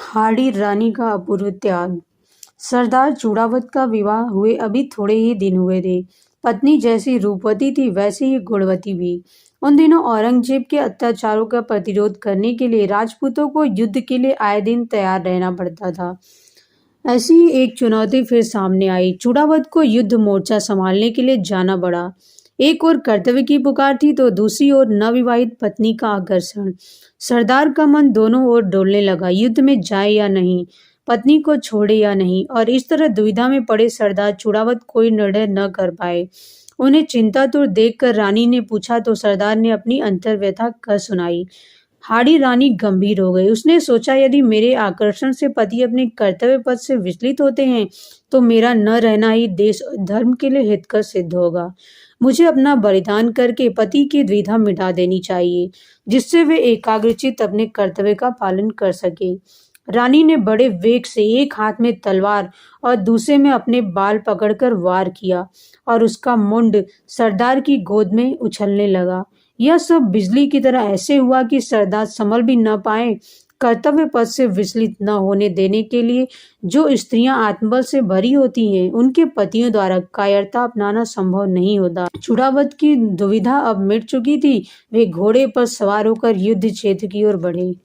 हाड़ी रानी का अपूर्व त्याग। सरदार चूड़ावत का विवाह हुए अभी थोड़े ही दिन हुए थे। पत्नी जैसी रूपवती थी वैसी ही गुणवती भी। उन दिनों औरंगजेब के अत्याचारों का प्रतिरोध करने के लिए राजपूतों को युद्ध के लिए आए दिन तैयार रहना पड़ता था। ऐसी ही एक चुनौती फिर सामने आई। चूड़ावत को युद्ध मोर्चा संभालने के लिए जाना पड़ा। एक ओर कर्तव्य की पुकार थी तो दूसरी ओर नवविवाहित पत्नी का आकर्षण। सरदार का मन दोनों ओर डोलने लगा, युद्ध में जाए या नहीं, पत्नी को छोड़े या नहीं। और इस तरह दुविधा में पड़े सरदार चूड़ावत कोई निर्णय न कर पाए। उन्हें चिंतातुर देखकर रानी ने पूछा तो सरदार ने अपनी अंतर्व्यथा कह सुनाई। हाड़ी रानी गंभीर हो गई। उसने सोचा, यदि मेरे आकर्षण से पति अपने कर्तव्य पथ से विचलित होते हैं तो मेरा न रहना ही देश और धर्म के लिए हितकर सिद्ध होगा। मुझे अपना बलिदान करके पति की द्विधा मिटा देनी चाहिए, जिससे वे एकाग्रचित्त अपने कर्तव्य का पालन कर सके। रानी ने बड़े वेग से एक हाथ में तलवार और दूसरे में अपने बाल पकड़कर वार किया और उसका मुंड सरदार की गोद में उछलने लगा। यह सब बिजली की तरह ऐसे हुआ कि सरदार संभल भी न पाए। कर्तव्य पथ से विचलित न होने देने के लिए जो स्त्रियां आत्मबल से भरी होती हैं, उनके पतियों द्वारा कायरता अपनाना संभव नहीं होता। चूड़ावत की दुविधा अब मिट चुकी थी। वे घोड़े पर सवार होकर युद्ध क्षेत्र की ओर बढ़े।